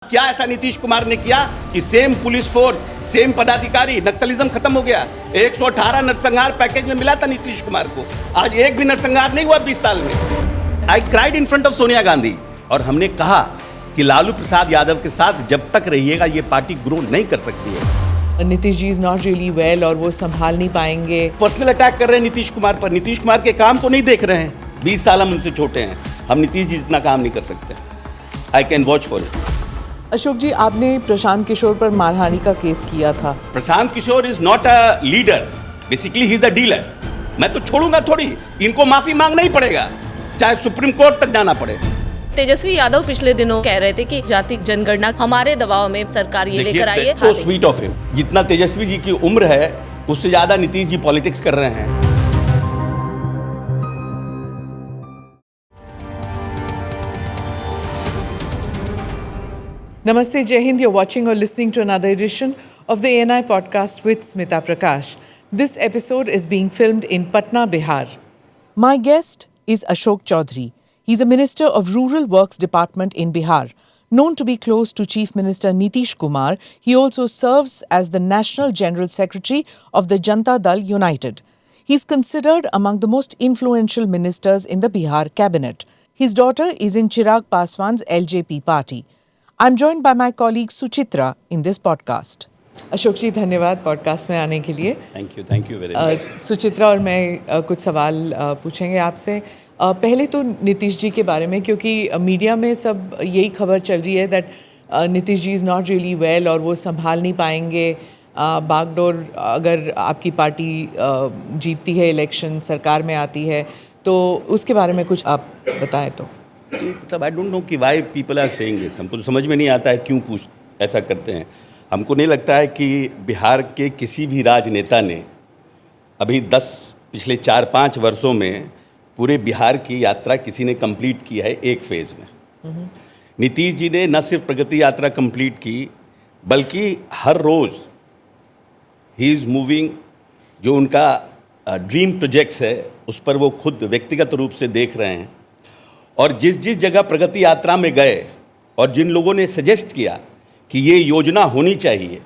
क्या ऐसा नीतीश कुमार ने किया कि सेम पुलिस फोर्स, सेम पदाधिकारी, नक्सलिज्म खत्म हो गया। 118 नरसंहार पैकेज में मिला था नीतीश कुमार को, आज एक भी नरसंहार नहीं हुआ 20 साल में। आई cried in front of Sonia Gandhi और हमने कहा कि लालू प्रसाद यादव के साथ जब तक रहिएगा ये पार्टी ग्रो नहीं कर सकती है। Nitish ji is not really well और वो संभाल नहीं पाएंगे। पर्सनल अटैक कर रहे हैं नीतीश कुमार पर। नीतीश कुमार के काम को नहीं देख रहे हैं। 20 साल हम उनसे छोटे हैं, हम नीतीश जी जितना काम नहीं कर सकते। I can watch for it. Ashok ji, आपने प्रशांत किशोर पर मारहानि का केस किया था। Prashant Kishor is not a leader, basically he is a dealer. मैं तो छोड़ूंगा थोड़ी, इनको माफी मांगना ही पड़ेगा, चाहे सुप्रीम कोर्ट तक जाना पड़े। तेजस्वी यादव पिछले दिनों कह रहे थे कि जाति जनगणना हमारे दबाव में सरकार ये लेकर आई है। So sweet of him. जितना तेजस्वी जी की उम्र है उससे ज्यादा नीतीश जी पॉलिटिक्स कर रहे हैं। Namaste, Jai Hind. You're watching or listening to another edition of the ANI podcast with Smita Prakash. This episode is being filmed in Patna, Bihar. My guest is Ashok Chaudhary. He's a Minister of Rural Works Department in Bihar. Known to be close to Chief Minister Nitish Kumar, he also serves as the National General Secretary of the Janata Dal United. He's considered among the most influential ministers in the Bihar cabinet. His daughter is in Chirag Paswan's LJP party. I'm joined by my colleague Suchitra in this podcast. Ashok जी, धन्यवाद podcast में आने के लिए। Thank you very much. Suchitra और मैं कुछ सवाल पूछेंगे आपसे। पहले तो नीतीश जी के बारे में, क्योंकि मीडिया में सब यही खबर चल रही है that Nitish ji is not really well और वो संभाल नहीं पाएंगे। बागडोर अगर आपकी पार्टी जीतती है इलेक्शन, सरकार में आती है, तो उसके बारे में कुछ आप बताएं तो। मतलब आई डोंट नो कि why people are saying this. हमको तो समझ में नहीं आता है क्यों ऐसा करते हैं। हमको नहीं लगता है कि बिहार के किसी भी राजनेता ने अभी पिछले 4-5 वर्षों में पूरे बिहार की यात्रा किसी ने कंप्लीट की है एक फेज़ में। नीतीश जी ने न सिर्फ प्रगति यात्रा कंप्लीट की, बल्कि हर रोज़ ही इज़ मूविंग। जो उनका ड्रीम प्रोजेक्ट्स है उस पर वो खुद व्यक्तिगत रूप से देख रहे हैं। और जिस जगह प्रगति यात्रा में गए और जिन लोगों ने सजेस्ट किया कि ये योजना होनी चाहिए,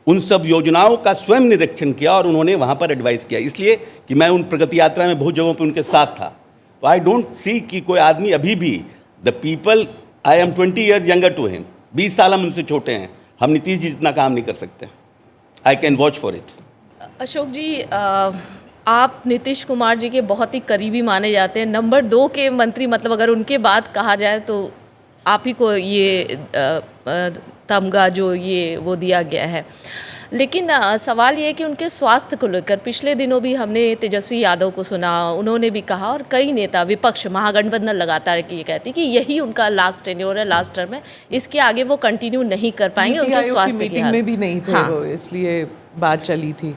उन सब योजनाओं का स्वयं निरीक्षण किया और उन्होंने वहाँ पर एडवाइस किया। इसलिए कि मैं उन प्रगति यात्रा में बहुत जगहों पर उनके साथ था। तो आई डोंट सी कि कोई आदमी अभी भी the people, I am 20 years younger to him, 20 साल हम उनसे छोटे हैं, हम नीतीश जी जितना काम नहीं कर सकते। I can watch for it. Ashok ji, आप नीतीश कुमार जी के बहुत ही करीबी माने जाते हैं, नंबर 2 के मंत्री। मतलब अगर उनके बात कहा जाए तो आप ही को ये तमगा जो ये वो दिया गया है। लेकिन सवाल ये है कि उनके स्वास्थ्य को लेकर पिछले दिनों भी हमने तेजस्वी यादव को सुना, उन्होंने भी कहा, और कई नेता विपक्ष महागठबंधन लगातार ये कहती कि यही उनका लास्ट टेन्योर है, लास्ट टर्म है, इसके आगे वो कंटिन्यू नहीं कर पाएंगे। उनके स्वास्थ्य की मीटिंग में भी नहीं थे वो, इसलिए बात चली थी।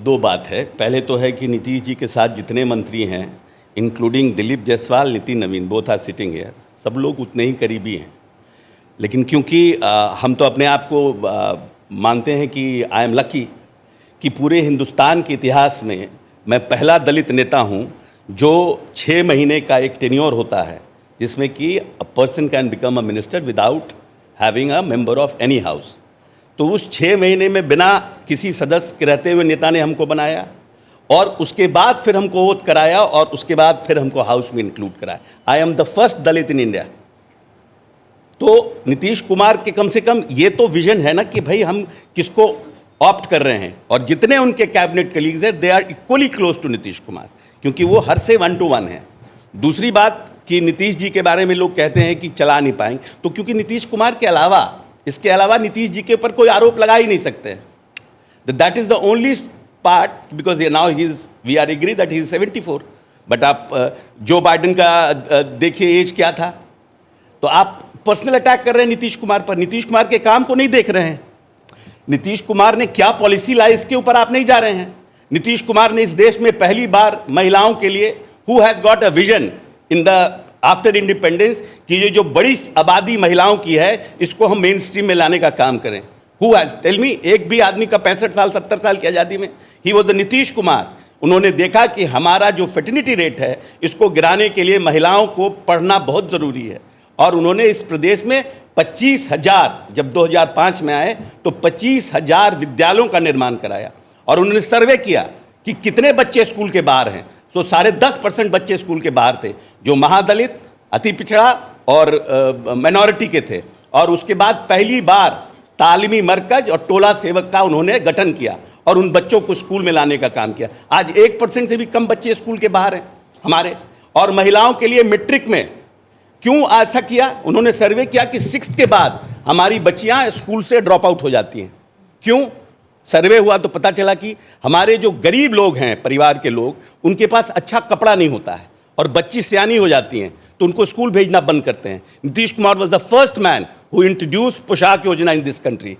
2 बात है। पहले तो है कि नीतीश जी के साथ जितने मंत्री हैं, including Dilip Jaiswal, Nitin Naveen, both are sitting here, सब लोग उतने ही करीबी हैं। लेकिन क्योंकि हम तो अपने आप को मानते हैं कि आई एम लकी कि पूरे हिंदुस्तान के इतिहास में मैं पहला दलित नेता हूं जो 6 महीने का एक टेन्योर होता है, जिसमें कि a person can become a minister without having a member of any house. तो उस 6 महीने में बिना किसी सदस्य के रहते हुए नेता ने हमको बनाया और उसके बाद फिर हमको ओथ कराया और उसके बाद फिर हमको हाउस में इंक्लूड कराया। I am the first Dalit in India. तो नीतीश कुमार के कम से कम ये तो विजन है ना कि भाई हम किसको ऑप्ट कर रहे हैं, और जितने उनके कैबिनेट कलीग्स हैं they are equally close to Nitish Kumar, क्योंकि वो हर से 1 to 1 है। दूसरी बात कि नीतीश जी के बारे में लोग कहते हैं कि चला नहीं पाएंगे, तो क्योंकि नीतीश कुमार के अलावा, इसके अलावा नीतीश जी के ऊपर कोई आरोप लगा ही नहीं सकते। That is the only part, because now we are agree that he is 74। But आप जो बाइडेन का देखिए एज क्या था। तो आप पर्सनल अटैक कर रहे हैं नीतीश कुमार पर। नीतीश कुमार के काम को नहीं देख रहे हैं। नीतीश कुमार ने क्या पॉलिसी लाई इसके ऊपर आप नहीं जा रहे हैं। नीतीश कुमार ने इस देश में पहली बार महिलाओं के लिए, who has got a vision in the after independence, कि ये जो बड़ी आबादी महिलाओं की है इसको हम मेन स्ट्रीम में लाने का काम करें। हु हैज़, टेल मी, एक भी आदमी का 65 साल 70 साल की आज़ादी में, he was the Nitish Kumar. उन्होंने देखा कि हमारा जो फर्टिलिटी रेट है इसको गिराने के लिए महिलाओं को पढ़ना बहुत ज़रूरी है, और उन्होंने इस प्रदेश में 25,000 जब 2005 में आए तो 25,000 विद्यालयों का निर्माण कराया और उन्होंने सर्वे किया कि कितने बच्चे स्कूल के बाहर हैं। तो 10.5% बच्चे स्कूल के बाहर थे जो महादलित, अति पिछड़ा और माइनॉरिटी के थे। और उसके बाद पहली बार तालीमी मरकज और टोला सेवक का उन्होंने गठन किया और उन बच्चों को स्कूल में लाने का काम किया। आज 1% से भी कम बच्चे स्कूल के बाहर हैं हमारे। और महिलाओं के लिए मैट्रिक में क्यों ऐसा किया? उन्होंने सर्वे किया कि 6th के बाद हमारी बच्चियां स्कूल से ड्रॉप आउट हो जाती हैं। क्यों? सर्वे हुआ तो पता चला कि हमारे जो गरीब लोग हैं, परिवार के लोग, उनके पास अच्छा कपड़ा नहीं होता है और बच्ची सियानी हो जाती हैं तो उनको स्कूल भेजना बंद करते हैं। Nitish Kumar was the first man who introduce पोशाक योजना इन दिस कंट्री।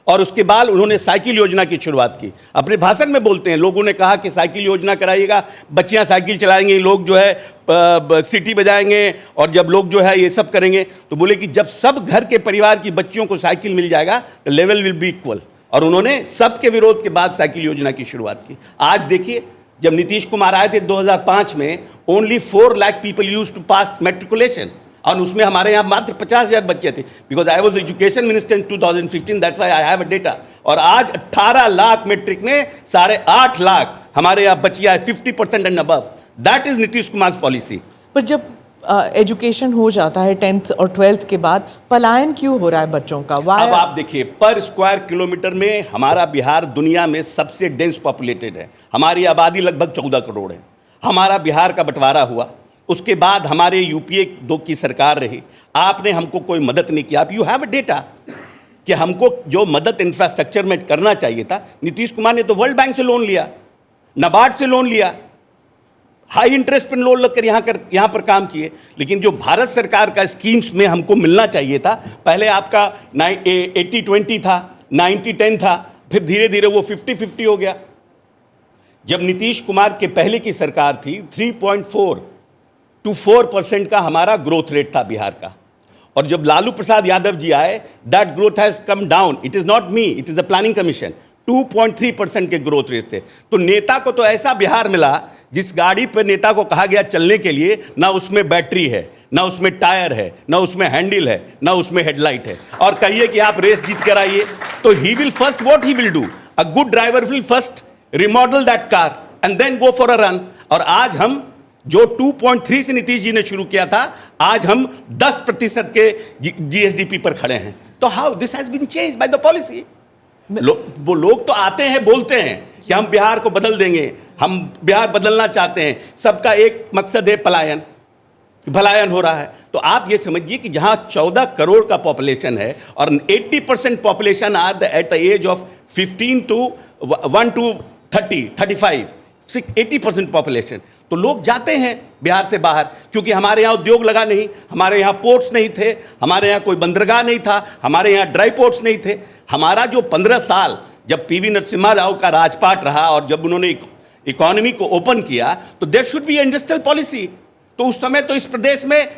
और उसके बाद उन्होंने साइकिल योजना की शुरुआत की। अपने भाषण में बोलते हैं, लोगों ने कहा कि साइकिल योजना कराइएगा, बच्चियां साइकिल चलाएंगी, लोग जो है सिटी बजाएंगे और जब लोग जो है ये सब करेंगे। तो बोले कि जब सब घर के परिवार की बच्चियों को साइकिल मिल जाएगा तो लेवल विल बी इक्वल। और उन्होंने सबके विरोध के बाद साइकिल योजना की शुरुआत की। आज देखिए, जब नीतीश कुमार आए थे 2005 में, only 4 lakh people used to pass matriculation और उसमें हमारे यहाँ मात्र 50,000 बच्चे थे। Because I was education minister in 2015, that's why I have a data. और आज 18 लाख मैट्रिक में 8.5 लाख हमारे यहाँ बच्चियाँ है, 50% and above. That is Nitish Kumar policy. पर जब एजुकेशन हो जाता है 10th और 12th के बाद, पलायन क्यों हो रहा है बच्चों का? अब आप देखिए, पर स्क्वायर किलोमीटर में हमारा बिहार दुनिया में सबसे डेंस पॉपुलेटेड है। हमारी आबादी लगभग 14 करोड़ है। हमारा बिहार का बंटवारा हुआ, उसके बाद हमारे यूपीए 2 की सरकार रही, आपने हमको कोई मदद नहीं किया। आप यू हैव अ डेटा कि हमको जो मदद इंफ्रास्ट्रक्चर में करना चाहिए था, नीतीश कुमार ने तो वर्ल्ड बैंक से लोन लिया, नाबार्ड से लोन लिया, हाई इंटरेस्ट पर लोन लगकर यहाँ पर काम किए। लेकिन जो भारत सरकार का स्कीम्स में हमको मिलना चाहिए था, पहले आपका 80-20 था, 90-10 था, फिर धीरे धीरे वो 50-50 हो गया। जब नीतीश कुमार के पहले की सरकार थी, 3.4 to 4% का हमारा ग्रोथ रेट था बिहार का। और जब लालू प्रसाद यादव जी आए, that growth has come down. It is not me, it is the planning commission. 2.3% के ग्रोथ रेट थे। तो नेता को तो ऐसा बिहार मिला, जिस गाड़ी पर नेता को कहा गया चलने के लिए, ना उसमें बैटरी है, ना उसमें टायर है, ना उसमें हैंडल है, ना उसमें हेडलाइट है, और कहिए कि आप रेस जीत कर आइए। तो he will first what he will do, a good driver will first remodel that car and then go for a run. और आज हम जो 2.3 से नीतीश जी ने शुरू किया था, आज हम 10% के GSDP पर खड़े हैं। तो how this has been change by the policy. वो लोग तो आते हैं, बोलते हैं कि हम बिहार को बदल देंगे, हम बिहार बदलना चाहते हैं, सबका एक मकसद है पलायन, भलायन हो रहा है। तो आप ये समझिए कि जहां 14 करोड़ का पॉपुलेशन है और 80% population are at the age of 15 to 1 to 30, 35, 80% population. तो लोग जाते हैं बिहार से बाहर, क्योंकि हमारे यहाँ उद्योग लगा नहीं, हमारे यहाँ पोर्ट्स नहीं थे, हमारे यहाँ कोई बंदरगाह नहीं था, हमारे यहाँ ड्राई पोर्ट्स नहीं थे। हमारा जो 15 साल जब PV नरसिम्हा राव का राजपाट रहा और जब उन्होंने इकोनॉमी को ओपन किया, तो there should be industrial policy. तो उस समय तो इस प्रदेश में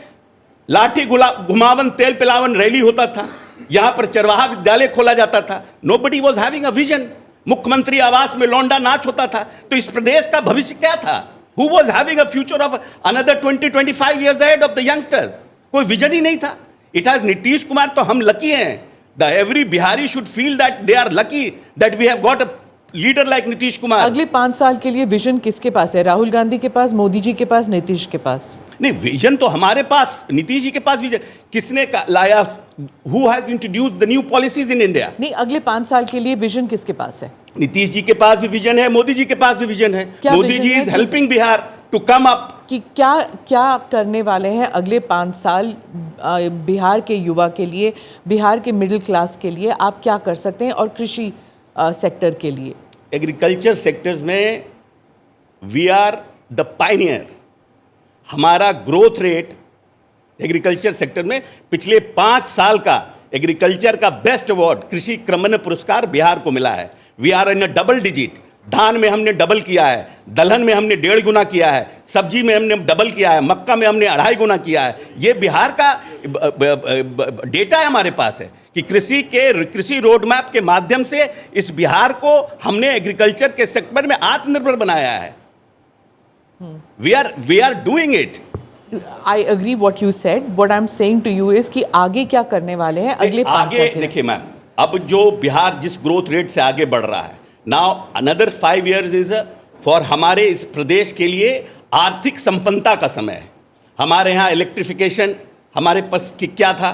लाठी घुमावन तेल पिलावन रैली होता था, यहाँ पर चरवाहा विद्यालय खोला जाता था। Nobody was having a vision. मुख्यमंत्री आवास में लौंडा नाच होता था। तो इस प्रदेश का भविष्य क्या था? Who was having a future of another 20-25 years ahead of the youngsters? कोई विजन ही नहीं था। It has Nitish Kumar. तो हम लकी हैं। The every Bihari should feel that they are lucky that we have got a leader like Nitish Kumar. अगले 5 साल के लिए विजन किसके पास है? राहुल गांधी के पास, मोदी जी के पास, नीतीश के पास? नहीं, विजन तो हमारे पास, नीतीश जी के पास विजन किसने लाया? Who has introduced the new policies in India? नहीं, अगले 5 साल के लिए विजन किसके पास है? नीतीश जी के पास भी विजन है, मोदी जी के पास भी विजन है। Modi ji is helping Bihar to come up. कि क्या करने वाले हैं अगले 5 साल बिहार के युवा के लिए, बिहार के मिडिल क्लास के लिए? आप क्या कर सकते हैं? और कृषि सेक्टर के लिए, एग्रीकल्चर सेक्टर्स में वी आर द पायनियर। हमारा ग्रोथ रेट एग्रीकल्चर सेक्टर में पिछले 5 साल का एग्रीकल्चर का बेस्ट अवार्ड, कृषि क्रमण्य पुरस्कार बिहार को मिला है। We are in a double digit. धान में हमने डबल किया है, दलहन में हमने 1.5 गुना किया है, सब्जी में हमने डबल किया है, मक्का में हमने 2.5 गुना किया है। ये बिहार का डेटा है हमारे पास है कि कृषि रोड मैप के माध्यम से इस बिहार को हमने एग्रीकल्चर के सेक्टर में आत्मनिर्भर बनाया है। We are doing it. I agree what you said. What I'm saying to you is कि आगे क्या करने वाले हैं अगले 5 आगे साल के लिए? देखिए मैम, अब जो बिहार जिस ग्रोथ रेट से आगे बढ़ रहा है, now another 5 years is for हमारे इस प्रदेश के लिए आर्थिक संपन्नता का समय है। हमारे यहाँ इलेक्ट्रिफिकेशन हमारे पास क्या था,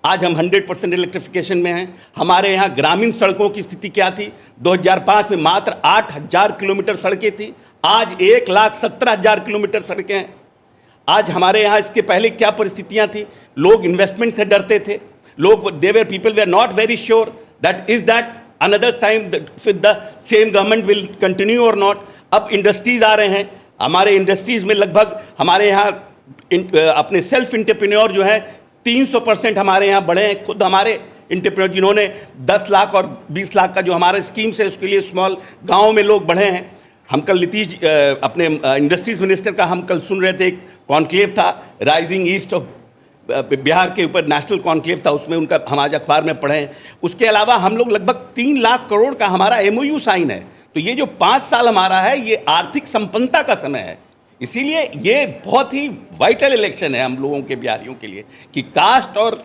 आज हम 100% इलेक्ट्रिफिकेशन में हैं। हमारे यहाँ ग्रामीण सड़कों की स्थिति क्या थी, 2005 में मात्र 8,000 किलोमीटर सड़कें थी, आज 1,17,000 किलोमीटर सड़कें हैं। आज हमारे यहाँ इसके पहले क्या परिस्थितियाँ थी, लोग इन्वेस्टमेंट से डरते थे, लोग people we are not very sure that is that another time the same government will continue और नॉट। अब इंडस्ट्रीज आ रहे हैं, हमारे इंडस्ट्रीज में लगभग हमारे यहाँ अपने सेल्फ एंटरप्रेन्योर जो है 300% हमारे यहाँ बढ़े हैं। खुद हमारे एंटरप्रेन्योर जिन्होंने 10 लाख और 20 लाख का जो हमारा स्कीम्स है उसके लिए स्मॉल गाँव में लोग बढ़े हैं। हम कल नीतीश अपने इंडस्ट्रीज मिनिस्टर का हम कल सुन रहे थे, एक कॉन्क्लेव था राइजिंग ईस्ट ऑफ बिहार के ऊपर, नेशनल कॉन्क्लेव था, उसमें उनका हम आज अखबार में पढ़े हैं। उसके अलावा हम लोग लगभग 3 लाख करोड़ का हमारा MOU साइन है। तो ये जो 5 साल हमारा है ये आर्थिक संपन्नता का समय है। इसीलिए ये बहुत ही वाइटल इलेक्शन है हम लोगों के बिहारियों के लिए कि कास्ट और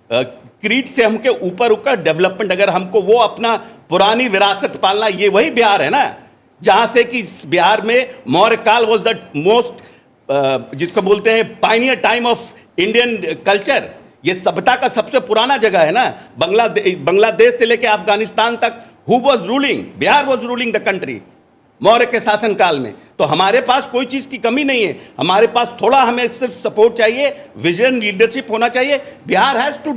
क्रीड से हमके ऊपर डेवलपमेंट, अगर हमको वो अपना पुरानी विरासत पालना, ये वही बिहार है ना जहाँ से कि बिहार में मौर्य काल वॉज द मोस्ट जिसको बोलते हैं Pioneer time of Indian culture. ये सभ्यता का सबसे पुराना जगह है ना। बांग्लादेश से लेकर अफगानिस्तान तक who was ruling, Bihar was ruling the country Maurya के शासन काल में। तो हमारे पास कोई चीज़ की कमी नहीं है, हमारे पास थोड़ा हमें सिर्फ सपोर्ट चाहिए, विजन लीडरशिप होना चाहिए। Bihar has to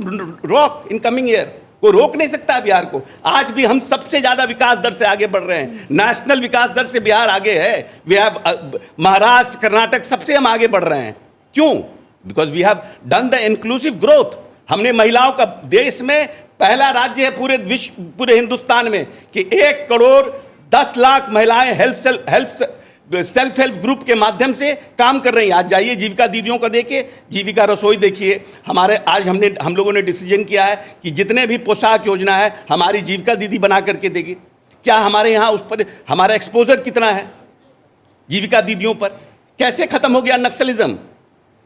rock in coming year, कोई रोक नहीं सकता बिहार को। आज भी हम सबसे ज़्यादा विकास दर से आगे बढ़ रहे हैं, नेशनल विकास दर से बिहार आगे है। वी हैव महाराष्ट्र, कर्नाटक, सबसे हम आगे बढ़ रहे हैं। क्यों? Because we have done the inclusive growth. हमने महिलाओं का देश में पहला राज्य है पूरे विश्व, पूरे हिंदुस्तान में कि 1,10,00,000 महिलाएं सेल्फ हेल्प ग्रुप के माध्यम से काम कर रही हैं। आज जाइए जीविका दीदियों का देखिए, जीविका रसोई देखिए। हमारे आज हम लोगों ने डिसीजन किया है कि जितने भी पोशाक योजना है हमारी जीविका दीदी बना करके देगी। क्या हमारे यहाँ उस पर हमारा एक्सपोजर कितना है जीविका दीदियों पर? कैसे खत्म हो गया नक्सलिज्म?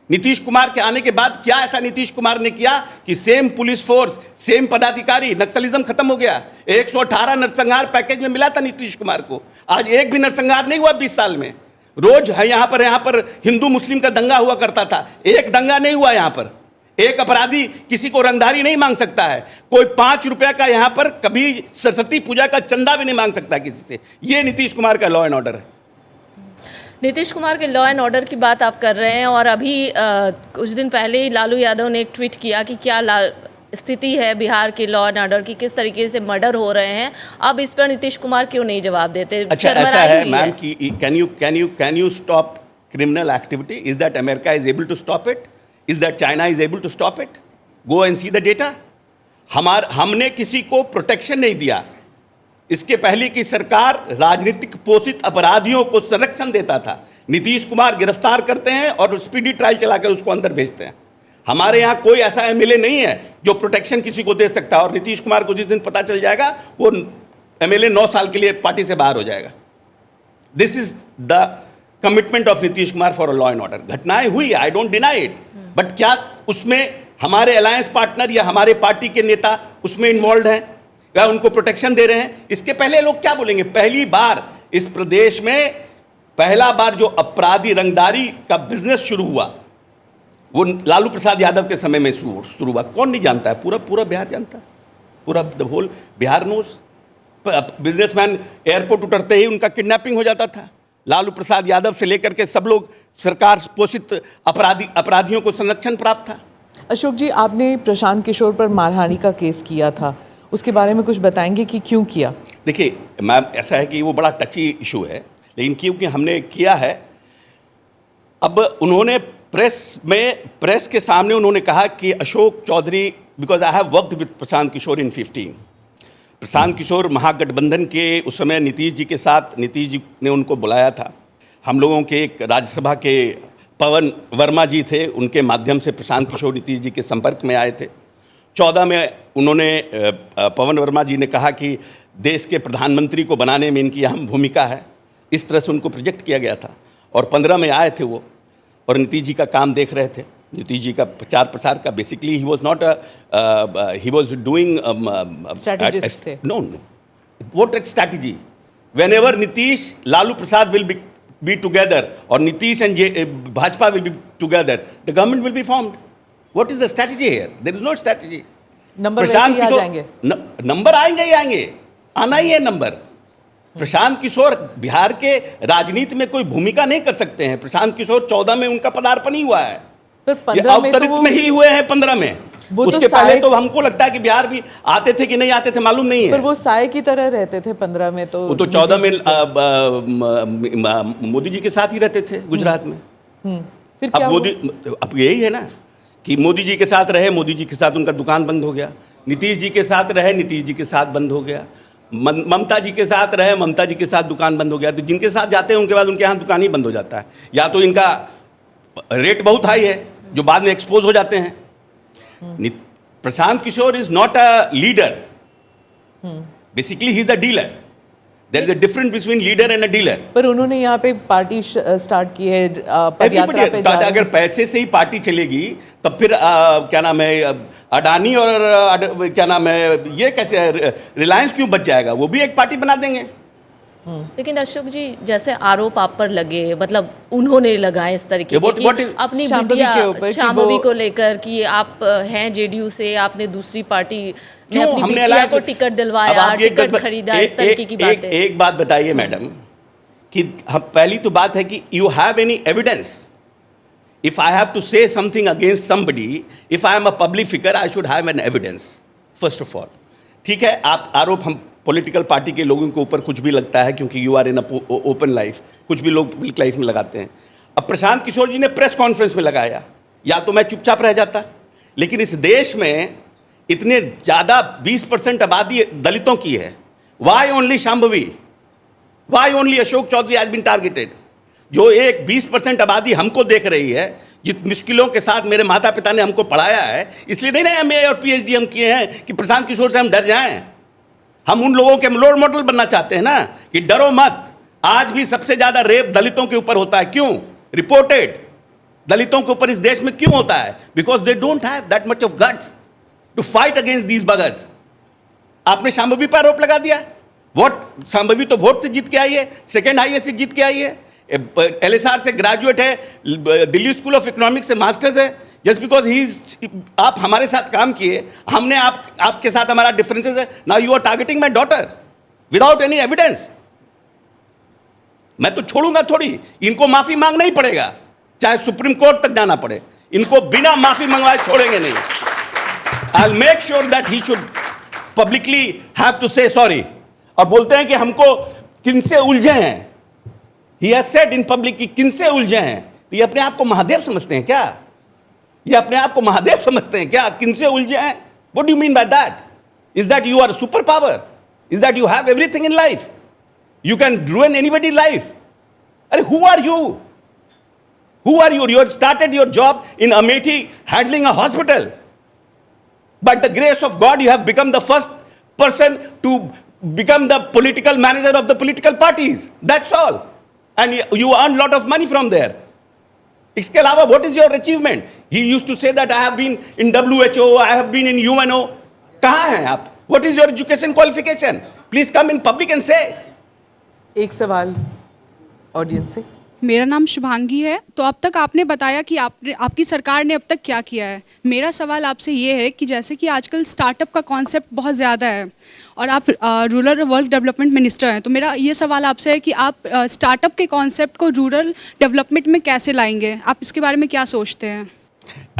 नीतीश कुमार के आने के बाद क्या ऐसा नीतीश कुमार ने किया कि सेम पुलिस फोर्स, सेम पदाधिकारी, नक्सलिज्म खत्म हो गया। 118 नरसंहार पैकेज में मिला था नीतीश कुमार को, आज एक भी नरसंहार नहीं हुआ 20 साल में। रोज है यहाँ पर हिंदू मुस्लिम का दंगा हुआ करता था, एक दंगा नहीं हुआ यहाँ पर। एक अपराधी किसी को रंगदारी नहीं मांग सकता है, कोई 5 रुपया का यहाँ पर कभी सरस्वती पूजा का चंदा भी नहीं मांग सकता किसी से। ये नीतीश कुमार का लॉ एंड ऑर्डर है। नीतीश कुमार के लॉ एंड ऑर्डर की बात आप कर रहे हैं और अभी कुछ दिन पहले ही लालू यादव ने एक ट्वीट किया कि क्या स्थिति है बिहार के लॉ एंड ऑर्डर की, किस तरीके से मर्डर हो रहे हैं। अब इस पर नीतीश कुमार क्यों नहीं जवाब देते? अच्छा, ऐसा है मैम कि can you stop criminal activity? Is that America is able to stop it? Is that China is able to stop it? Go and see the data. हमने किसी को प्रोटेक्शन नहीं दिया। इसके पहले की सरकार राजनीतिक पोषित अपराधियों को संरक्षण देता था। नीतीश कुमार गिरफ्तार करते हैं और स्पीडी ट्रायल चलाकर उसको अंदर भेजते हैं। हमारे यहाँ कोई ऐसा MLA नहीं है जो प्रोटेक्शन किसी को दे सकता है। और नीतीश कुमार को जिस दिन पता चल जाएगा वो MLA 9 साल के लिए पार्टी से बाहर हो जाएगा। This is the commitment of Nitish Kumar for a law and order. घटनाएं हुई, I don't deny it, but क्या उसमें हमारे अलायंस पार्टनर या हमारे पार्टी के नेता उसमें इन्वॉल्व हैं या उनको प्रोटेक्शन दे रहे हैं? इसके पहले लोग क्या बोलेंगे? पहली बार इस प्रदेश में पहला बार जो अपराधी रंगदारी का बिजनेस शुरू हुआ वो लालू प्रसाद यादव के समय में शुरू हुआ। कौन नहीं जानता है? पूरा बिहार जानता है, पूरा the whole Bihar knows. Businessman airport उतरते ही उनका किडनैपिंग हो जाता था। लालू प्रसाद यादव से लेकर के सब लोग सरकार पोषित अपराधियों को संरक्षण प्राप्त था। अशोक जी, आपने प्रशांत किशोर पर मारहानि का केस किया था, उसके बारे में कुछ बताएंगे कि क्यों किया? देखिए मैम, ऐसा है कि वो बड़ा टची इशू है, लेकिन क्योंकि हमने किया है, अब उन्होंने प्रेस के सामने उन्होंने कहा कि Ashok Chaudhary, because I have worked with Prashant Kishor in 15। Prashant Kishor Mahagathbandhan के उस समय नीतीश जी के साथ, नीतीश जी ने उनको बुलाया था। हम लोगों के एक राज्यसभा के पवन वर्मा जी थे, उनके माध्यम से प्रशांत किशोर नीतीश जी के संपर्क में आए थे। 14 में उन्होंने पवन वर्मा जी ने कहा कि देश के प्रधानमंत्री को बनाने में इनकी अहम भूमिका है, इस तरह से उनको प्रोजेक्ट किया गया था। और 15 में आए थे वो, और नीतीश जी का काम देख रहे थे। नीतीश जी का प्रचार प्रसार का basically he was not he was doing Strategist थे। No what strategy whenever Nitish Lalu Prasad will be together और Nitish and Bhajpa will be together the government will be formed. What is the strategy here? There is no strategy. Number वैसे ही आ जाएंगे। Number आएंगे ही आएंगे, आना ही है number. Prashant Kishor Bihar के राजनीति में कोई भूमिका नहीं कर सकते हैं। प्रशांत किशोर 14 में उनका पदार्पण ही हुआ है, पर ये 15 में तो अवतरित वो में ही हुए हैं 15 में। वो तो उसके पहले साय- तो हमको लगता है कि बिहार भी आते थे कि नहीं आते थे मालूम नहीं पर है। वो साय की तरह रहते थे 15 में, तो वो तो 14 में नीतीश जी मोदी जी के साथ ही रहते थे गुजरात में। फिर क्या अब हुआ? मोदी अब यही है ना कि मोदी जी के साथ रहे, मोदी जी के साथ उनका दुकान बंद हो गया। नीतीश जी के साथ रहे, नीतीश जी के साथ बंद हो गया। ममता जी के साथ रहे, ममता जी के साथ दुकान बंद हो गया। तो जिनके साथ जाते हैं उनके बाद उनके यहाँ दुकान ही बंद हो जाता है, या तो इनका रेट बहुत हाई है जो बाद में एक्सपोज हो जाते हैं। Prashant Kishor is not a leader, basically he is a dealer. There is a difference between leader and a dealer. पर उन्होंने यहाँ पे पार्टी स्टार्ट की है, पदयात्रा पे जा रहे अगर हैं। पैसे से ही पार्टी चलेगी तब फिर क्या नाम है अडानी और क्या नाम है ये कैसे रिलायंस क्यों बच जाएगा? वो भी एक पार्टी बना देंगे। लेकिन अशोक जी, जैसे आरोप आप पर लगे, मतलब उन्होंने लगाए इस तरीके Yeah, के what कि is- अपनी शांभवी बिटिया के ऊपर कि शांभवी वो- को लेकर कि आप हैं जेडीयू से, आपने दूसरी पार्टी में क्यों अपनी हमने बिटिया alliance को में- टिकट अब दिलवाया, आप ये टिकट खरीदा, इस तरीके की बातें। एक बात बताइए मैडम कि हम पहली तो बात है कि you have any evidence? If I have to say something against somebody, if I am a public figure, I should have an evidence first of all. ठीक है, आप आरोप हम पॉलिटिकल पार्टी के लोगों के ऊपर कुछ भी लगता है क्योंकि you are in open life, कुछ भी लोग पब्लिक लाइफ में लगाते हैं। अब प्रशांत किशोर जी ने प्रेस कॉन्फ्रेंस में लगाया, या तो मैं चुपचाप रह जाता, लेकिन इस देश में इतने ज़्यादा 20% आबादी दलितों की है। Why only Shambhavi? Why only Ashok Chaudhary has been targeted? जो एक 20% आबादी हमको देख रही है, जित मुश्किलों के साथ मेरे माता पिता ने हमको पढ़ाया है, इसलिए नहीं ना MA और PhD हम किए हैं कि प्रशांत किशोर से हम डर जाएं। हम उन लोगों के रोल मॉडल बनना चाहते हैं ना कि डरो मत। आज भी सबसे ज्यादा रेप दलितों के ऊपर होता है। क्यों? रिपोर्टेड दलितों के ऊपर इस देश में क्यों होता है? Because they don't have that much of guts to fight against these buggers. आपने शांभवी पर आरोप लगा दिया। वोट शांभवी तो वोट से जीत के आई है, सेकेंड हाईएस्ट से जीत के आई है, LSR से ग्रेजुएट है, दिल्ली स्कूल ऑफ इकोनॉमिक्स से मास्टर्स है। जस्ट बिकॉज ही आप हमारे साथ काम किए, हमने आपके साथ हमारा डिफरेंसेस है, now you are targeting my daughter without any evidence. मैं तो छोड़ूंगा थोड़ी, इनको माफी मांगना ही पड़ेगा, चाहे सुप्रीम कोर्ट तक जाना पड़े। इनको बिना माफी मंगवाए छोड़ेंगे नहीं। I will make sure that he should publicly have to say sorry. और बोलते हैं कि हमको किनसे उलझे हैं, he has said in public कि किनसे उलझे हैं। ये अपने आप को महादेव समझते हैं क्या? ये अपने आप को महादेव समझते हैं क्या? किनसे उलझे हैं? What do you mean by that? Is that you are super power? Is that you have everything in life? You can ruin anybody's life? अरे who are you? Who are you? You had started your job in Amethi handling a hospital. By the grace of God, you have become the first person to become the political manager of the political parties. That's all. And you earn lot of money from there. इसके अलावा what is your achievement? He used to say that I have been in WHO, I have been in UNO. कहाँ हैं आप? What is your education qualification? Please come in public and say. एक सवाल audience से। मेरा नाम शुभांगी है। तो अब तक आपने बताया कि आपकी सरकार ने अब तक क्या किया है। मेरा सवाल आपसे ये है कि जैसे कि आजकल स्टार्टअप का कॉन्सेप्ट बहुत ज़्यादा है और आप रूरल वर्क डेवलपमेंट मिनिस्टर हैं, तो मेरा ये सवाल आपसे है कि आप स्टार्टअप के कॉन्सेप्ट को रूरल डेवलपमेंट में कैसे लाएंगे? आप इसके बारे में क्या सोचते हैं?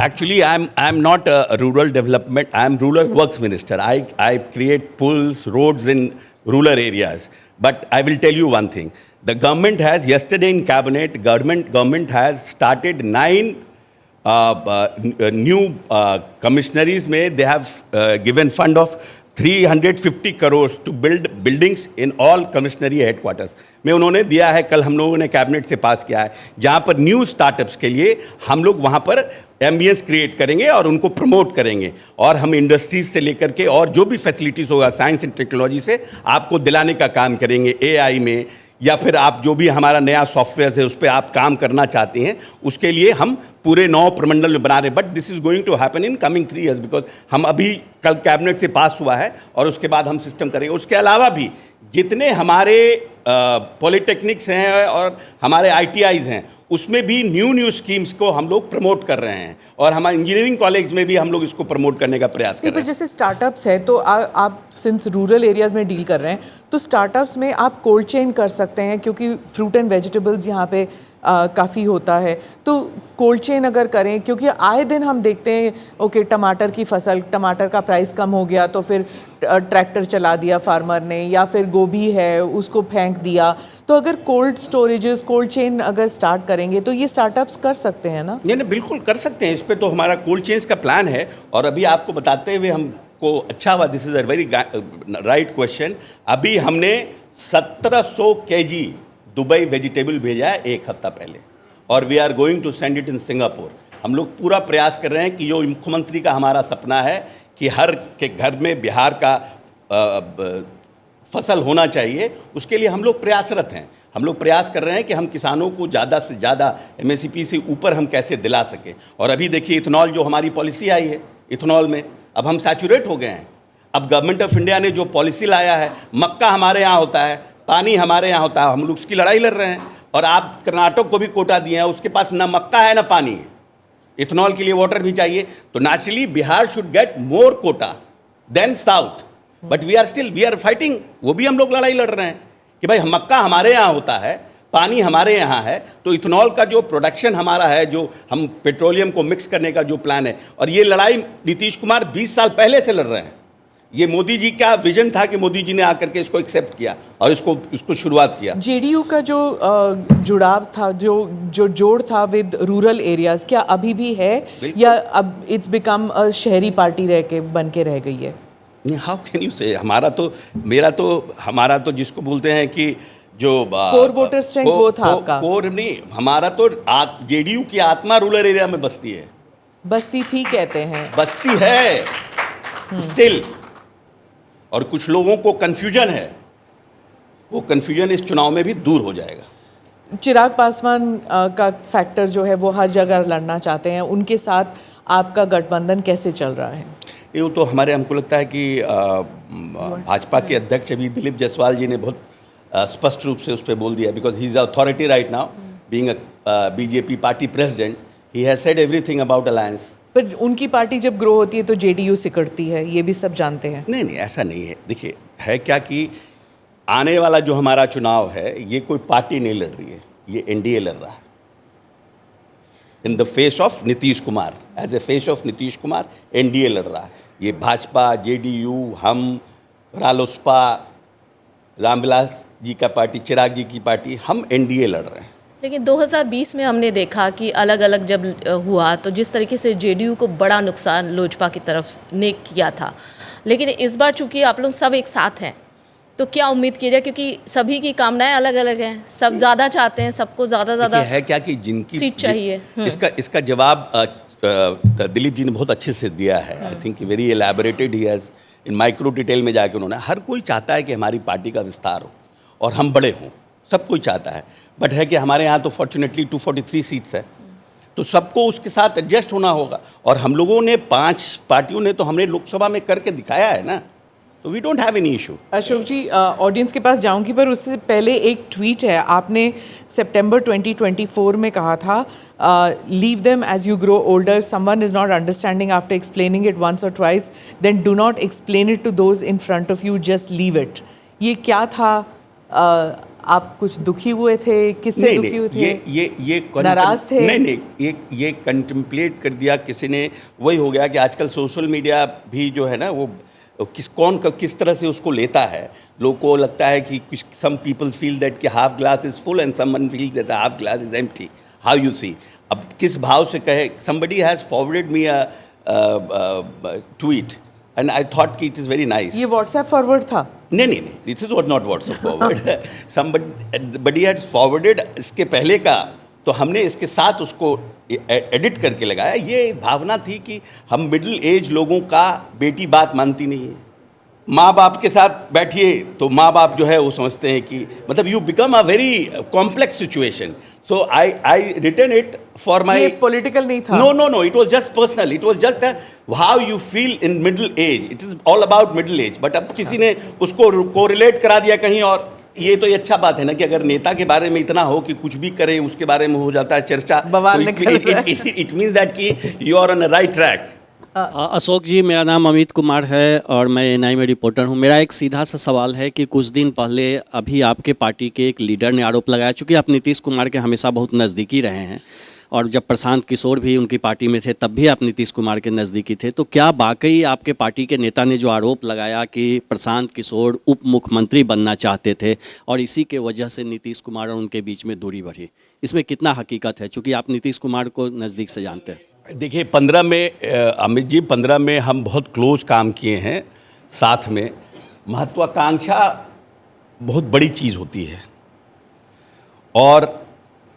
Actually, I'm not a rural development. I'm rural works minister. I create pools, roads in rural areas. But I will tell you one thing. The government has yesterday in cabinet. Government has started 9 new commissionaries. They have given fund of 350 crores to build buildings in all commissionary headquarters. में उन्होंने दिया है, कल हम लोगों ने cabinet से पास किया है, जहाँ पर न्यू स्टार्टअप्स के लिए हम लोग वहाँ पर एम्बियंस क्रिएट करेंगे और उनको प्रमोट करेंगे। और हम इंडस्ट्रीज से लेकर के और जो भी फैसिलिटीज़ होगा साइंस एंड टेक्नोलॉजी से आपको दिलाने का काम करेंगे। AI में या फिर आप जो भी हमारा नया सॉफ्टवेयर है उस पर आप काम करना चाहते हैं, उसके लिए हम पूरे 9 प्रमंडल में बना रहे हैं। But this is going to happen in coming 3 years, बिकॉज हम अभी कल कैबिनेट से पास हुआ है और उसके बाद हम सिस्टम करेंगे। उसके अलावा भी जितने हमारे पॉलिटेक्निक्स हैं और हमारे ITIs हैं, उसमें भी न्यू स्कीम्स को हम लोग प्रमोट कर रहे हैं और हमारे इंजीनियरिंग कॉलेज में भी हम लोग इसको प्रमोट करने का प्रयास कर पर रहे हैं। जैसे स्टार्टअप्स है तो आप सिंस रूरल एरियाज में डील कर रहे हैं, तो स्टार्टअप्स में आप कोल्ड चेन कर सकते हैं, क्योंकि फ्रूट एंड वेजिटेबल्स यहाँ पे काफ़ी होता है। तो कोल्ड चेन अगर करें, क्योंकि आए दिन हम देखते हैं ओके टमाटर की फसल, टमाटर का प्राइस कम हो गया तो फिर ट्रैक्टर चला दिया फार्मर ने, या फिर गोभी है उसको फेंक दिया। तो अगर कोल्ड स्टोरेजेस, कोल्ड चेन अगर स्टार्ट करेंगे तो ये स्टार्टअप्स कर सकते हैं ना? नहीं, बिल्कुल कर सकते हैं। इस पे तो हमारा कोल्ड चेन्स का प्लान है। और अभी आपको बताते हुए हमको अच्छा हुआ, this is a very right question. अभी हमने 1700 kg दुबई वेजिटेबल भेजा है 1 हफ्ता पहले, और we are going to send it in Singapore. हम लोग पूरा प्रयास कर रहे हैं कि जो मुख्यमंत्री का हमारा सपना है कि हर के घर में बिहार का फसल होना चाहिए, उसके लिए हम लोग प्रयासरत हैं। हम लोग प्रयास कर रहे हैं कि हम किसानों को ज़्यादा से ज़्यादा MSP से ऊपर हम कैसे दिला सकें। और अभी देखिए इथेनॉल जो हमारी पॉलिसी आई है, इथेनॉल में अब हम सैचुरेट हो गए हैं। अब गवर्नमेंट ऑफ इंडिया ने जो पॉलिसी लाया है, मक्का हमारे यहाँ होता है, पानी हमारे यहाँ होता है, हम लोग उसकी लड़ाई लड़ रहे हैं। और आप कर्नाटक को भी कोटा दिए हैं, उसके पास ना मक्का है ना पानी है, इथेनॉल के लिए वाटर भी चाहिए। तो naturally Bihar should get more quota than south, but we are fighting. वो भी हम लोग लड़ाई लड़ रहे हैं कि भाई मक्का हमारे यहाँ होता है, पानी हमारे यहाँ है, तो इथेनॉल का जो प्रोडक्शन हमारा है, जो हम पेट्रोलियम को मिक्स करने का जो प्लान है, और ये लड़ाई नीतीश कुमार 20 साल पहले से लड़ रहे हैं। ये मोदी जी का विजन था कि मोदी जी ने आकर के इसको एक्सेप्ट किया और इसको शुरुआत किया। JDU का जो जुड़ाव था, जो जोड़ था विद रूरल एरियाज, क्या अभी भी है या अब इट्स बिकम अ शहरी पार्टी बन के रह गई है? हाउ कैन यू से? हमारा तो जिसको बोलते हैं कि जो कोर वोटर स्ट्रेंथ वो था आपका? कोर नहीं, हमारा तो JDU की आत्मा रूरल एरिया में बसती है। बस्ती थी कहते हैं, बसती है स्टिल। और कुछ लोगों को कन्फ्यूजन है, वो कन्फ्यूजन इस चुनाव में भी दूर हो जाएगा। चिराग पासवान का फैक्टर जो है वो हर जगह लड़ना चाहते हैं, उनके साथ आपका गठबंधन कैसे चल रहा है? ये तो हमको लगता है कि भाजपा के अध्यक्ष अभी दिलीप जायसवाल जी ने बहुत स्पष्ट रूप से उस पर बोल दिया, because he is authority right now, being a BJP party president, he has said everything about alliance. पर उनकी पार्टी जब ग्रो होती है तो JDU सिकड़ती है, ये भी सब जानते हैं। नहीं, ऐसा नहीं है। देखिए, है क्या कि आने वाला जो हमारा चुनाव है, ये कोई पार्टी नहीं लड़ रही है, ये NDA लड़ रहा है। In the face of Nitish Kumar, as a face of Nitish Kumar NDA लड़ रहा है। ये भाजपा, JDU, हम, रालोसपा, रामविलास जी का पार्टी, चिराग जी की पार्टी, हम NDA लड़ रहे हैं। लेकिन 2020 में हमने देखा कि अलग अलग जब हुआ तो जिस तरीके से JDU को बड़ा नुकसान लोजपा की तरफ ने किया था, लेकिन इस बार चूंकि आप लोग सब एक साथ हैं, तो क्या उम्मीद की जाए? क्योंकि सभी की कामनाएं अलग अलग हैं, सब ज़्यादा चाहते हैं, सबको ज़्यादा है क्या कि जिनकी सीट चाहिए। इसका जवाब दिलीप जी ने बहुत अच्छे से दिया है। I think very elaborated he has in micro detail में जाके उन्होंने। हर कोई चाहता है कि हमारी पार्टी का विस्तार हो और हम बड़े हों, सब कोई चाहता है। बट है कि हमारे यहाँ तो फॉर्चुनेटली 243 सीट्स है, तो सबको उसके साथ एडजस्ट होना होगा। और हम लोगों ने 5 पार्टियों ने तो हमने लोकसभा में करके दिखाया है ना, तो we don't have any issue. Ashok ji, audience के पास जाऊंगी, पर उससे पहले एक ट्वीट है, आपने सितंबर 2024 में कहा था, leave them as you grow older, someone is not understanding after explaining it once और twice, then do not explain it to those in front of you, just leave it. ये क्या था? आप कुछ दुखी हुए थे? किससे दुखी हुए थे? ये नाराज थे? नहीं, ये कंटेम्पलेट कर दिया किसी ने। वही हो गया कि आजकल सोशल मीडिया भी जो है ना, वो किस तरह से उसको लेता है। लोगों को लगता है कि कुछ सम पीपल फील दैट कि half glass is full and someone feels that half glass is empty. How you see? अब किस भाव से कहे? Somebody has forwarded me a tweet and I thought कि इट इज़ वेरी नाइस। ये WhatsApp forward था? नहीं, this is not WhatsApp forward. somebody had forwarded इसके पहले का, तो हमने इसके साथ उसको एडिट करके लगाया। ये भावना थी कि हम मिडिल एज लोगों का बेटी बात मानती नहीं है, माँ बाप के साथ बैठिए तो माँ बाप जो है वो समझते हैं कि मतलब you become a very complex situation. So I written it for my. ये पॉलिटिकल नहीं था. No, it was just personal. It was just how you feel in middle age. It is all about middle age. But अब किसी ने उसको correlate करा दिया कहीं और. ये तो ये अच्छा बात है ना कि अगर नेता के बारे में इतना हो कि कुछ भी करे उसके बारे में हो जाता है चर्चा. बवाल निकल रहा है. It means that कि you are on a right track. Ashok जी, मेरा नाम अमित कुमार है और मैं एएनआई में रिपोर्टर हूं. मेरा एक सीधा सा सवाल है कि कुछ दिन पहले अभी आपके पार्टी के एक लीडर ने आरोप लगाया, चूँकि आप नीतीश कुमार के हमेशा बहुत नज़दीकी रहे हैं और जब प्रशांत किशोर भी उनकी पार्टी में थे तब भी आप नीतीश कुमार के नज़दीकी थे, तो क्या वाकई आपके पार्टी के नेता ने जो आरोप लगाया कि प्रशांत किशोर उप मुख्यमंत्री बनना चाहते थे और इसी के वजह से नीतीश कुमार और उनके बीच में दूरी बढ़ी, इसमें कितना हकीकत है, चूँकि आप नीतीश कुमार को नज़दीक से जानते हैं? देखिए 15 में अमित जी 15 में हम बहुत क्लोज काम किए हैं साथ में. महत्वाकांक्षा बहुत बड़ी चीज़ होती है और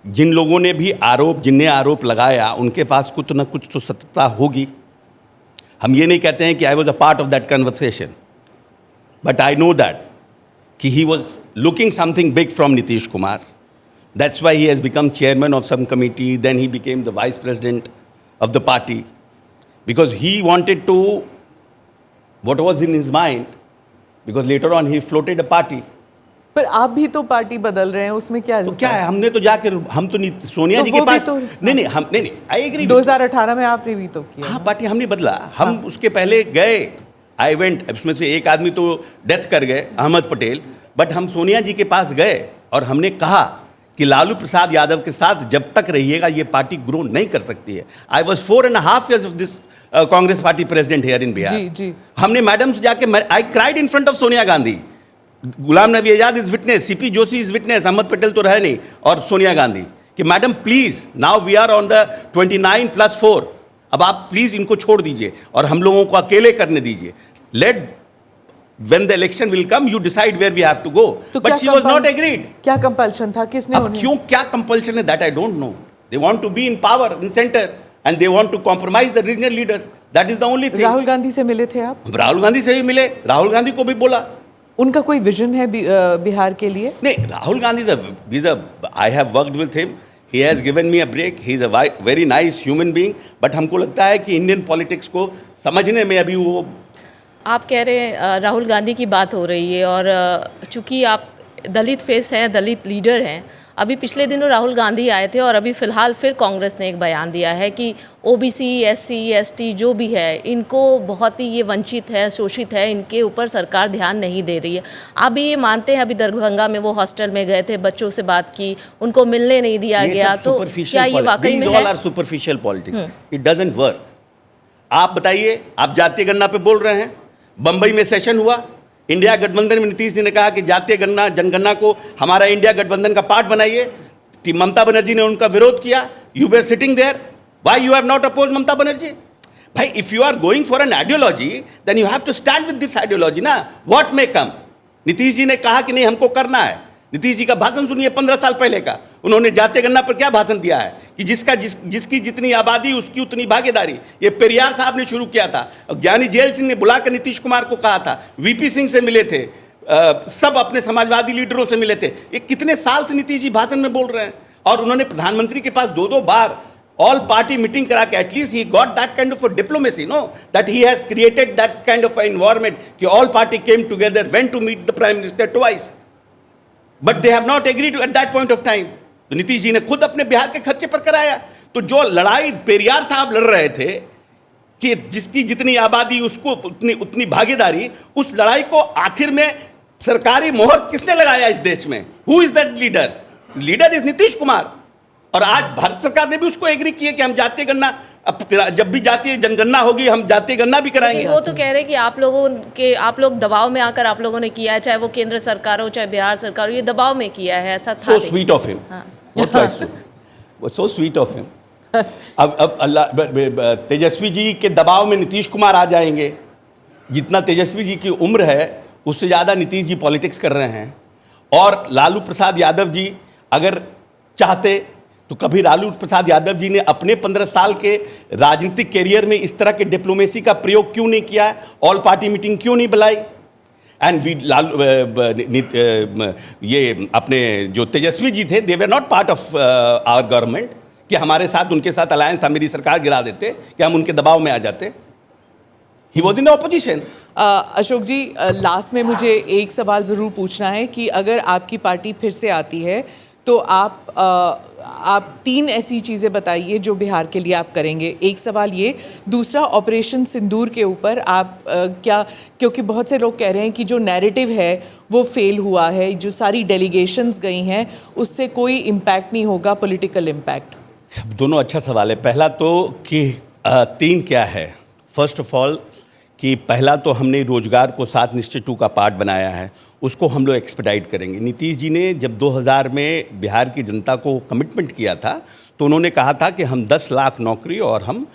जिन लोगों ने भी जिनने आरोप लगाया उनके पास कुछ ना कुछ तो सत्यता होगी. हम ये नहीं कहते हैं कि I was a part of that conversation, but I know that कि he was looking something big from Nitish Kumar. That's why he has become chairman of some committee, then he became the vice president of the party, because he wanted to, what was in his mind, because later on he floated a party. पर आप भी तो party बदल रहे हैं, उसमें क्या तो क्या है, हमने तो जाके हम तो सोनिया तो जी के पास तो, नहीं आई एग्री. 2018 में आपने भी तो किया. हाँ, पार्टी हमने बदला. हम उसके पहले गए, आई वेंट, उसमें से एक आदमी तो डेथ कर गए, अहमद पटेल, बट हम सोनिया जी के पास गए और हमने कहा कि लालू प्रसाद यादव के साथ जब तक रहिएगा ये पार्टी ग्रो नहीं कर सकती है. I was 4.5 years of this Congress party president here in Bihar. जी. हमने मैडम से जाके I cried in front of Sonia Gandhi. Ghulam Nabi Azad is witness, CP Joshi is witness, Ahmed Patel तो रहे नहीं, और सोनिया गांधी कि madam please, now we are on the 29+4, अब आप प्लीज इनको छोड़ दीजिए और हम लोगों को अकेले करने दीजिए. Let when the election will come you decide where we have to go. तो but she was not agreed. क्या कंपल्शन था, किसने? अब क्यों क्या कंपल्शन है, that I don't know. They want to be in power in center and they want to compromise the regional leaders. That is the only thing. Rahul Gandhi से मिले थे आप? राहुल गांधी से भी मिले, राहुल गांधी को भी बोला. उनका कोई विजन है बिहार के लिए? नहीं, Rahul Gandhi I have worked with him. He has given me a break. He is a very nice human being. But हमको लगता है कि इंडियन पॉलिटिक्स को समझने में अभी वो. आप कह रहे हैं राहुल गांधी की बात हो रही है और चूंकि आप दलित फेस हैं, दलित लीडर हैं, अभी पिछले दिनों राहुल गांधी आए थे और अभी फ़िलहाल फिर कांग्रेस ने एक बयान दिया है कि ओबीसी, एससी, एसटी जो भी है इनको बहुत ही ये वंचित है, शोषित है, इनके ऊपर सरकार ध्यान नहीं दे रही है. आप भी ये मानते हैं? अभी दरभंगा में वो हॉस्टल में गए थे, बच्चों से बात की, उनको मिलने नहीं दिया गया, तो क्या ये वाकई में है? Superficial politics, it doesn't work. आप बताइए, आप जातीय गणना पे बोल रहे हैं. बंबई में सेशन हुआ, इंडिया गठबंधन में नीतीश जी ने कहा कि जातीय जनगणना को हमारा इंडिया गठबंधन का पार्ट बनाइए. ममता बनर्जी ने उनका विरोध किया. You were sitting there, why you have not oppose Mamata Banerjee? भाई, if you are going for an ideology then you have to stand with this ideology ना, what may come. Nitish ji ने कहा कि नहीं हमको करना है. नीतीश जी का भाषण सुनिए 15 साल पहले का. उन्होंने जातीय गणना पर क्या भाषण दिया है कि जिसकी जितनी आबादी उसकी उतनी भागीदारी. ये पेरियार साहब ने शुरू किया था. ज्ञानी जेल सिंह ने बुलाकर नीतीश कुमार को कहा था. वीपी सिंह से मिले थे, सब अपने समाजवादी लीडरों से मिले थे. ये कितने साल से नीतीश जी भाषण में बोल रहे हैं और उन्होंने प्रधानमंत्री के पास 2-2 बार ऑल पार्टी मीटिंग करा के at least he got that kind of diplomacy, no, that he has created that kind of environment कि all party came together, went to meet the prime minister twice, but they have not agreed at that point of time. तो नीतीश जी ने खुद अपने बिहार के खर्चे पर कराया. तो जो लड़ाई पेरियार साहब लड़ रहे थे कि जिसकी जितनी आबादी उसको उतनी भागीदारी, उस लड़ाई को आखिर में सरकारी मोहर किसने लगाया इस देश में? Who is that leader? Leader is Nitish Kumar. और आज भारत सरकार ने भी उसको एग्री किया कि हम जातीय गणना, जब भी जातीय जनगणना होगी हम जातीय गणना भी कराएंगे. वो तो कह रहे हैं कि आप लोग दबाव में आकर आप लोगों ने किया है, चाहे वो केंद्र सरकार हो चाहे बिहार सरकार हो, ये दबाव में किया है, ऐसा था. So sweet of him. What was so sweet of him. अब अल्लाह, तेजस्वी जी के दबाव में नीतीश कुमार आ जाएंगे. जितना तेजस्वी जी की उम्र है उससे ज़्यादा नीतीश जी पॉलिटिक्स कर रहे हैं. और लालू प्रसाद यादव जी अगर चाहते तो कभी लालू प्रसाद यादव जी ने अपने 15 साल के राजनीतिक कैरियर में इस तरह के डिप्लोमेसी का प्रयोग क्यों नहीं किया? ऑल पार्टी मीटिंग क्यों नहीं बुलाई? एंड वी ये अपने जो तेजस्वी जी थे, they were not part of our government, कि हमारे साथ उनके साथ अलायंस था, मेरी सरकार गिरा देते, कि हम उनके दबाव में आ जाते. He was in opposition. Ashok ji, last में मुझे एक सवाल ज़रूर पूछना है कि अगर आपकी पार्टी फिर से आती है तो आप 3 ऐसी चीज़ें बताइए जो बिहार के लिए आप करेंगे. एक सवाल ये. दूसरा, ऑपरेशन सिंदूर के ऊपर आप क्या, क्योंकि बहुत से लोग कह रहे हैं कि जो नैरेटिव है वो फेल हुआ है, जो सारी डेलीगेशंस गई हैं उससे कोई इम्पैक्ट नहीं होगा, पॉलिटिकल इम्पैक्ट. दोनों अच्छा सवाल है. पहला तो कि 3 क्या है. फर्स्ट ऑफ ऑल कि पहला तो हमने रोजगार को 7 निश्चय 2 का पार्ट बनाया है, उसको हम लोग एक्सपेडाइट करेंगे. नीतीश जी ने जब 2000 में बिहार की जनता को कमिटमेंट किया था तो उन्होंने कहा था कि हम 10 लाख नौकरी और हम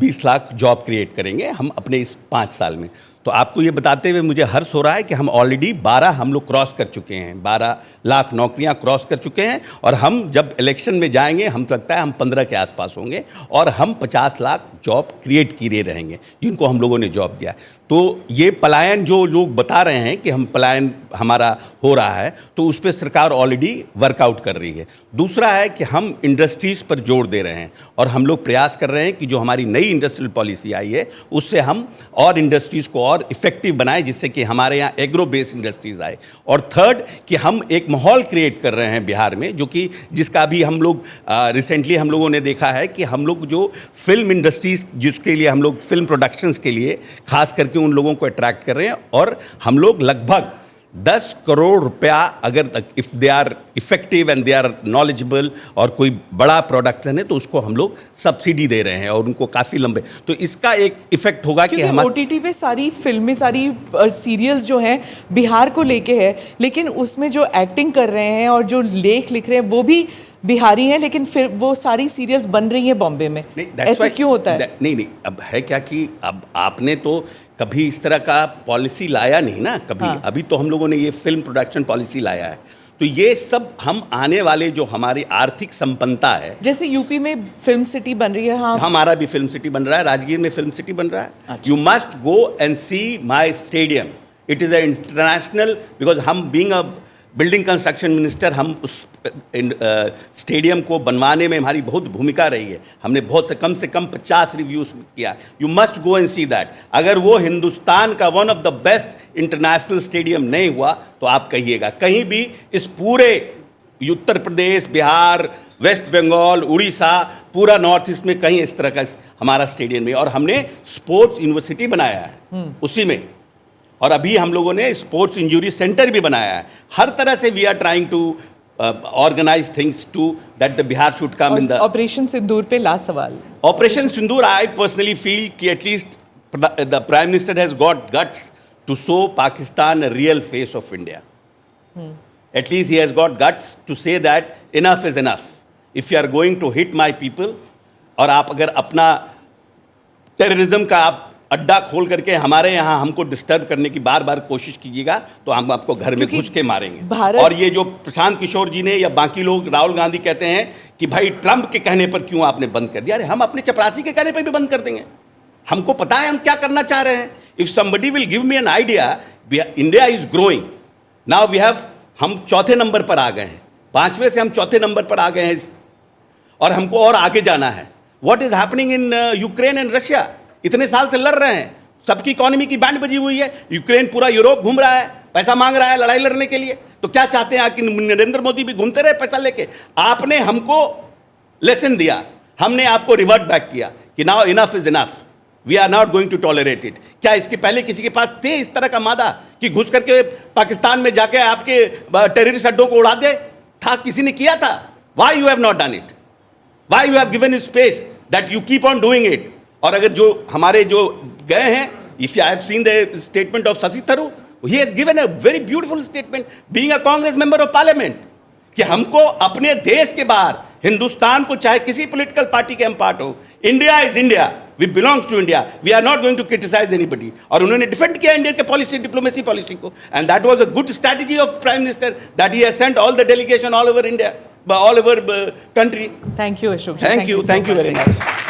20 लाख जॉब क्रिएट करेंगे हम अपने इस 5 साल में. तो आपको ये बताते हुए मुझे हर्ष हो रहा है कि हम ऑलरेडी 12 हम लोग क्रॉस कर चुके हैं, 12 लाख नौकरियां क्रॉस कर चुके हैं. और हम जब इलेक्शन में जाएंगे हम लगता है हम 15 के आसपास होंगे और हम 50 लाख जॉब क्रिएट किए रहेंगे जिनको हम लोगों ने जॉब दिया. तो ये पलायन जो लोग बता रहे हैं कि हम पलायन हमारा हो रहा है, तो उस पर सरकार ऑलरेडी वर्कआउट कर रही है. दूसरा है कि हम इंडस्ट्रीज़ पर जोर दे रहे हैं और हम लोग प्रयास कर रहे हैं कि जो हमारी नई इंडस्ट्रियल पॉलिसी आई है उससे हम और इंडस्ट्रीज़ को और इफेक्टिव बनाएं, जिससे कि हमारे यहाँ एग्रो बेस्ड इंडस्ट्रीज़ आए. और थर्ड कि हम एक माहौल क्रिएट कर रहे हैं बिहार में, जो कि जिसका भी हम लोग रिसेंटली हम लोगों ने देखा है कि हम लोग जो फिल्म इंडस्ट्रीज़ जिसके लिए हम लोग फिल्म प्रोडक्शंस के लिए खास करके उन लोगों को अट्रैक्ट कर रहे हैं. और हम लोग लगभग 10 करोड़ रुपया, अगर if they are effective and they are knowledgeable और कोई बड़ा प्रोडक्शन है तो उसको हम लोग सब्सिडी दे रहे हैं और उनको काफ़ी लंबे. तो इसका एक इफेक्ट होगा कि हम OTT पे सारी फिल्में, सारी सीरियल्स जो हैं बिहार को लेके है, लेकिन उसमें जो एक्टिंग कर रहे हैं और जो लेख लिख रहे हैं वो भी बिहारी हैं, लेकिन फिर वो सारी सीरियल्स बन रही हैं बॉम्बे में. ऐसा क्यों होता है? नहीं, अब है क्या कि अब आपने तो कभी इस तरह का पॉलिसी लाया नहीं ना कभी. हाँ. अभी तो हम लोगों ने ये फिल्म प्रोडक्शन पॉलिसी लाया है. तो ये सब हम आने वाले जो हमारी आर्थिक संपन्नता है, जैसे यूपी में फिल्म सिटी बन रही है. हाँ, हमारा भी फिल्म सिटी बन रहा है, राजगीर में फिल्म सिटी बन रहा है. You must go and see my stadium. It is a international, because हम being a building construction minister, हम उस स्टेडियम को बनवाने में हमारी बहुत भूमिका रही है. हमने से कम 50 रिव्यूज़ किया. You must go and see that. अगर वो हिंदुस्तान का one of the best international stadium नहीं हुआ तो आप कहिएगा. कहीं भी इस पूरे उत्तर प्रदेश, बिहार, वेस्ट बंगाल, उड़ीसा, पूरा नॉर्थ ईस्ट में कहीं इस तरह का हमारा स्टेडियम नहीं. और हमने स्पोर्ट्स यूनिवर्सिटी बनाया है उसी में. और अभी हम लोगों ने स्पोर्ट्स इंजरी सेंटर भी बनाया है. हर तरह से we are trying to organise things to that the Bihar should come in the. Operation Sindoor पे लास्ट सवाल. Operation Sindoor, I personally feel कि at least the prime minister has got guts to show Pakistan a real face of India. At least he has got guts to say that enough is enough. If you are going to hit my people, और आप अगर अपना terrorism का आप अड्डा खोल करके हमारे यहाँ हमको डिस्टर्ब करने की बार बार कोशिश कीजिएगा तो हम आपको घर में घुस के मारेंगे. और ये जो प्रशांत किशोर जी ने या बाकी लोग, राहुल गांधी कहते हैं कि भाई ट्रंप के कहने पर क्यों आपने बंद कर दिया. अरे हम अपने चपरासी के कहने पर भी बंद कर देंगे. हमको पता है हम क्या करना चाह रहे हैं. If somebody will give me an idea, India is growing now. We have, हम 4थे नंबर पर आ गए हैं, 5वें से हम 4थे नंबर पर आ गए हैं और हमको और आगे जाना है. What is happening in Ukraine and Russia? इतने साल से लड़ रहे हैं, सबकी इकोनॉमी की बैंड बजी हुई है. यूक्रेन पूरा यूरोप घूम रहा है, पैसा मांग रहा है लड़ाई लड़ने के लिए. तो क्या चाहते हैं कि नरेंद्र मोदी भी घूमते रहे पैसा लेके? आपने हमको लेसन दिया, हमने आपको रिवर्ट बैक किया कि now enough is enough. We are not going to tolerate it. क्या इसके पहले किसी के पास थे इस तरह का मादा कि घुस करके पाकिस्तान में जाके आपके टेररिस्ट अड्डों को उड़ा दे? था, किसी ने किया था? Why you have not done it? Why you have given space that you keep on doing it? और अगर जो हमारे जो गए हैं, if you have seen the statement of Shashi Tharoor, he has given a very beautiful statement being a Congress member of parliament, कि हमको अपने देश के बाहर, हिंदुस्तान को चाहे किसी पॉलिटिकल पार्टी के हम पार्ट हो, India is India, we belongs to India, we are not going to criticise anybody. और उन्होंने डिफेंड किया इंडिया के पॉलिसी, डिप्लोमेसी पॉलिसी को. And that was a good strategy of prime minister that he has sent all the delegation all over India, all over country. Thank you Ashok. Thank you very much.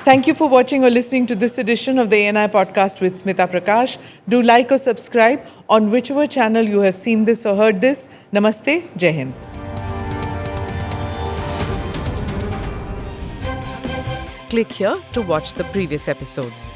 Thank you for watching or listening to this edition of the ANI podcast with Smita Prakash. Do like or subscribe on whichever channel you have seen this or heard this. Namaste, Jai Hind. Click here to watch the previous episodes.